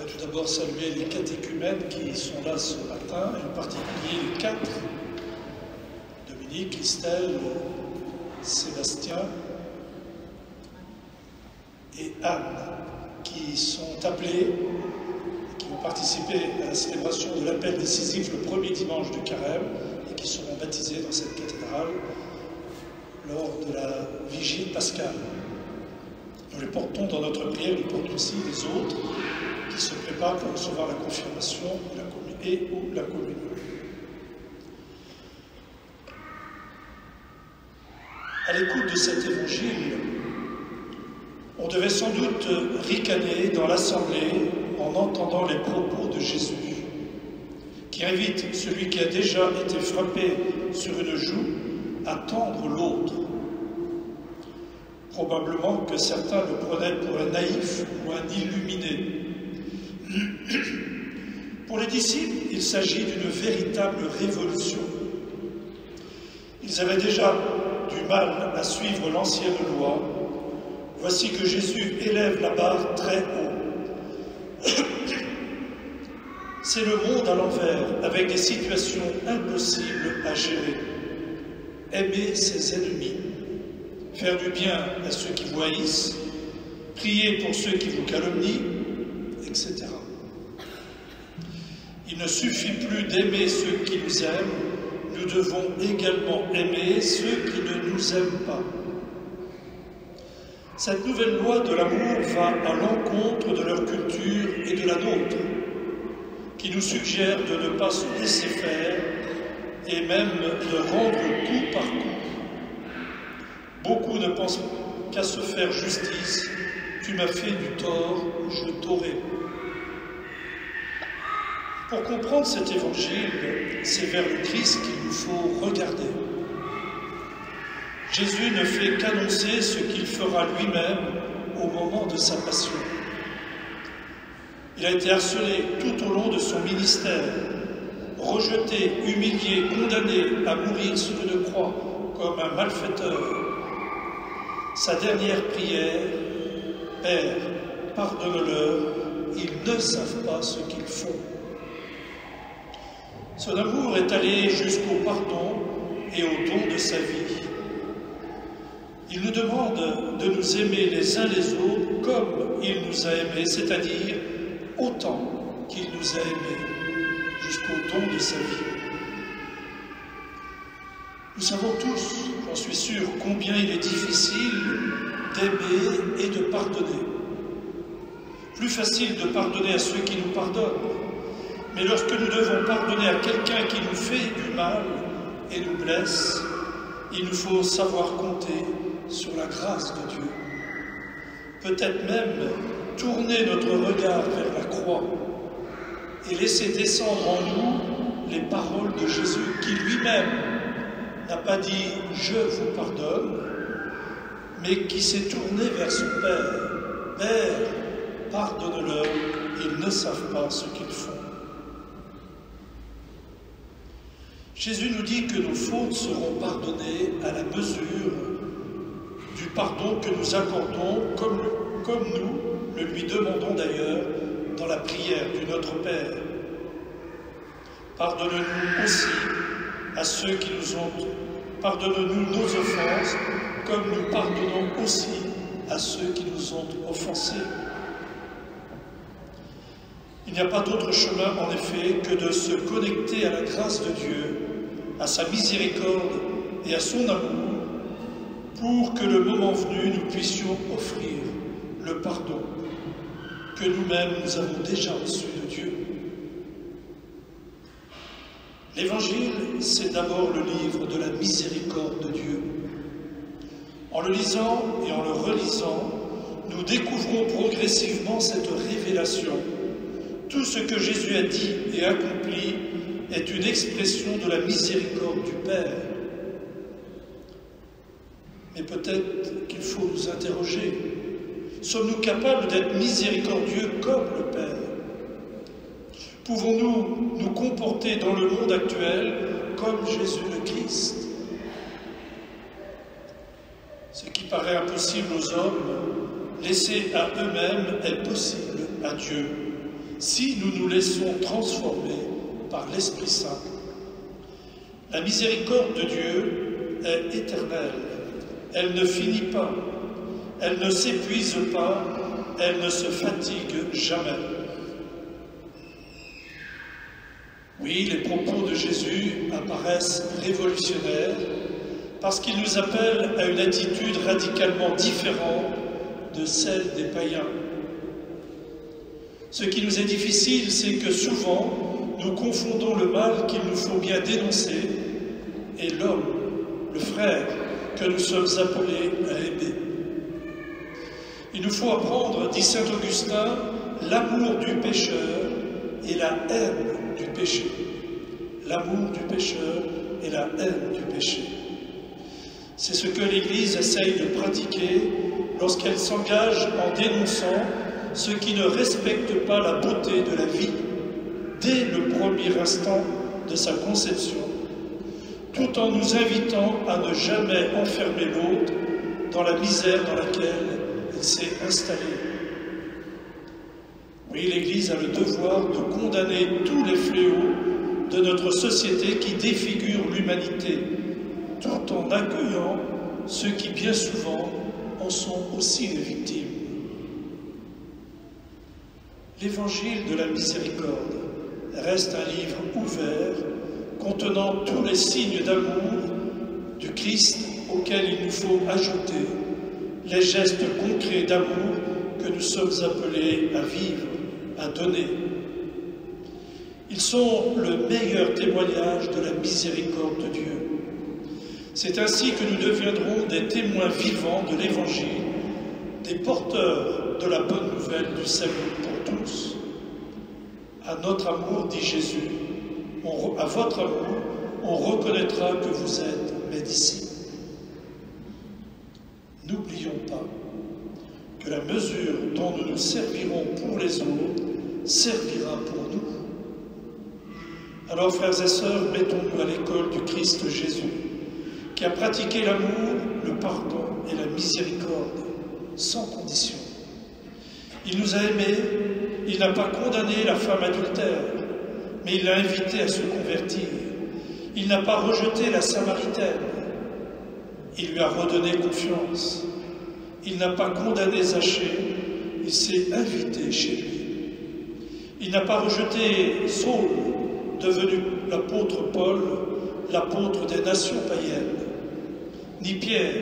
voudrais tout d'abord saluer les catéchumènes qui sont là ce matin, et en particulier les 4, Dominique, Estelle, Sébastien et Anne, qui sont appelés, qui ont participé à la célébration de l'appel décisif le premier dimanche du carême et qui seront baptisés dans cette cathédrale lors de la vigile pascale. Nous les portons dans notre prière, nous portons aussi les autres qui se préparent pour recevoir la confirmation ou la communion. À l'écoute de cet évangile, on devait sans doute ricaner dans l'assemblée en entendant les propos de Jésus, qui invite celui qui a déjà été frappé sur une joue à tendre l'autre. Probablement que certains le prenaient pour un naïf ou un illuminé. Pour les disciples, il s'agit d'une véritable révolution. Ils avaient déjà du mal à suivre l'ancienne loi. Voici que Jésus élève la barre très haut. C'est le monde à l'envers, avec des situations impossibles à gérer. Aimer ses ennemis, faire du bien à ceux qui vous haïssent, prier pour ceux qui vous calomnient, etc. Il ne suffit plus d'aimer ceux qui nous aiment, nous devons également aimer ceux qui ne nous aiment pas. Cette nouvelle loi de l'amour va à l'encontre de leur culture et de la nôtre, qui nous suggère de ne pas se laisser faire et même de rendre coup par coup. Beaucoup ne pensent qu'à se faire justice. Tu m'as fait du tort, je t'aurai. Pour comprendre cet évangile, c'est vers le Christ qu'il nous faut regarder. Jésus ne fait qu'annoncer ce qu'il fera lui-même au moment de sa passion. Il a été harcelé tout au long de son ministère, rejeté, humilié, condamné à mourir sur une croix comme un malfaiteur. Sa dernière prière, « Père, pardonne-leur, ils ne savent pas ce qu'ils font. » Son amour est allé jusqu'au pardon et au don de sa vie. Il nous demande de nous aimer les uns les autres comme il nous a aimés, c'est-à-dire autant qu'il nous a aimés, jusqu'au don de sa vie. Nous savons tous, j'en suis sûr, combien il est difficile d'aimer et de pardonner. Plus facile de pardonner à ceux qui nous pardonnent, mais lorsque nous devons pardonner à quelqu'un qui nous fait du mal et nous blesse, il nous faut savoir compter sur la grâce de Dieu. Peut-être même tourner notre regard vers la croix et laisser descendre en nous les paroles de Jésus qui lui-même n'a pas dit « je vous pardonne », mais qui s'est tourné vers son Père. « Père, pardonne-leur, ils ne savent pas ce qu'ils font. » Jésus nous dit que nos fautes seront pardonnées à la mesure du pardon que nous accordons, comme nous le lui demandons d'ailleurs dans la prière du Notre Père. Pardonne-nous aussi à ceux qui nous ont... Pardonne-nous nos offenses, comme nous pardonnons aussi à ceux qui nous ont offensés. Il n'y a pas d'autre chemin, en effet, que de se connecter à la grâce de Dieu, à sa miséricorde et à son amour, pour que le moment venu, nous puissions offrir le pardon que nous-mêmes nous avons déjà reçu de Dieu. L'Évangile, c'est d'abord le livre de la miséricorde de Dieu. En le lisant et en le relisant, nous découvrons progressivement cette révélation. Tout ce que Jésus a dit et accompli est une expression de la miséricorde du Père. Mais peut-être qu'il faut nous interroger. Sommes-nous capables d'être miséricordieux comme le Père? Pouvons-nous nous comporter dans le monde actuel comme Jésus le Christ? Ce qui paraît impossible aux hommes, laissés à eux-mêmes, est possible à Dieu. si nous nous laissons transformer par l'Esprit Saint. La miséricorde de Dieu est éternelle. Elle ne finit pas, elle ne s'épuise pas, elle ne se fatigue jamais. Oui, les propos de Jésus apparaissent révolutionnaires parce qu'ils nous appellent à une attitude radicalement différente de celle des païens. Ce qui nous est difficile, c'est que souvent, nous confondons le mal qu'il nous faut bien dénoncer et l'homme, le frère, que nous sommes appelés à aimer. Il nous faut apprendre, dit saint Augustin, l'amour du pécheur et la haine du péché. L'amour du pécheur et la haine du péché. C'est ce que l'Église essaye de pratiquer lorsqu'elle s'engage en dénonçant ceux qui ne respectent pas la beauté de la vie dès le premier instant de sa conception, tout en nous invitant à ne jamais enfermer l'autre dans la misère dans laquelle il s'est installé. Oui, l'Église a le devoir de condamner tous les fléaux de notre société qui défigurent l'humanité, tout en accueillant ceux qui, bien souvent, en sont aussi les victimes. L'Évangile de la miséricorde reste un livre ouvert contenant tous les signes d'amour du Christ auxquels il nous faut ajouter les gestes concrets d'amour que nous sommes appelés à vivre, à donner. Ils sont le meilleur témoignage de la miséricorde de Dieu. C'est ainsi que nous deviendrons des témoins vivants de l'Évangile, des porteurs de la bonne nouvelle du salut pour tous. À notre amour, dit Jésus, à votre amour, on reconnaîtra que vous êtes mes disciples. N'oublions pas que la mesure dont nous nous servirons pour les autres servira pour nous. Alors, frères et sœurs, mettons-nous à l'école du Christ Jésus, qui a pratiqué l'amour, le pardon et la miséricorde, sans condition. Il nous a aimés, il n'a pas condamné la femme adultère, mais il l'a invitée à se convertir. Il n'a pas rejeté la Samaritaine, il lui a redonné confiance. Il n'a pas condamné Zachée, il s'est invité chez lui. Il n'a pas rejeté Saul, devenu l'apôtre Paul, l'apôtre des nations païennes. Ni Pierre,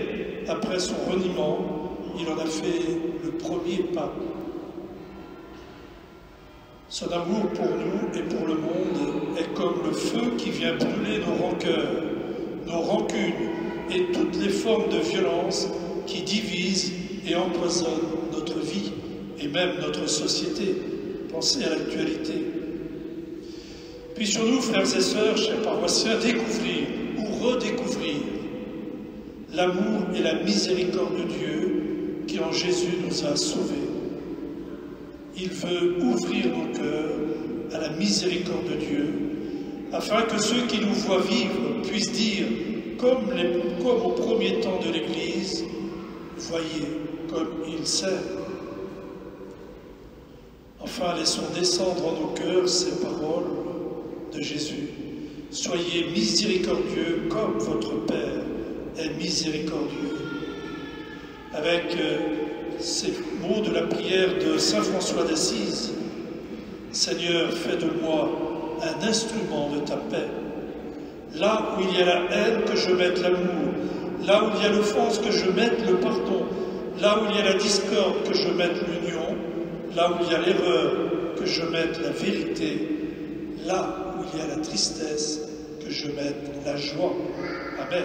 après son reniement, il en a fait le premier pas. Son amour pour nous et pour le monde est comme le feu qui vient brûler nos rancœurs, nos rancunes et toutes les formes de violence qui divisent et empoisonnent notre vie et même notre société. Pensez à l'actualité. Puissions-nous, frères et sœurs, chers paroissiens, découvrir ou redécouvrir l'amour et la miséricorde de Dieu qui en Jésus nous a sauvés. Il veut ouvrir nos cœurs à la miséricorde de Dieu, afin que ceux qui nous voient vivre puissent dire, comme au premier temps de l'Église, voyez comme il s'aime. Enfin, laissons descendre en nos cœurs ces paroles de Jésus. Soyez miséricordieux comme votre Père est miséricordieux. Avec ces mots de la prière de saint François d'Assise, Seigneur, fais de moi un instrument de ta paix. Là où il y a la haine, que je mette l'amour. Là où il y a l'offense, que je mette le pardon. Là où il y a la discorde, que je mette l'union. Là où il y a l'erreur, que je mette la vérité. Là où il y a la tristesse, que je mette la joie. Amen.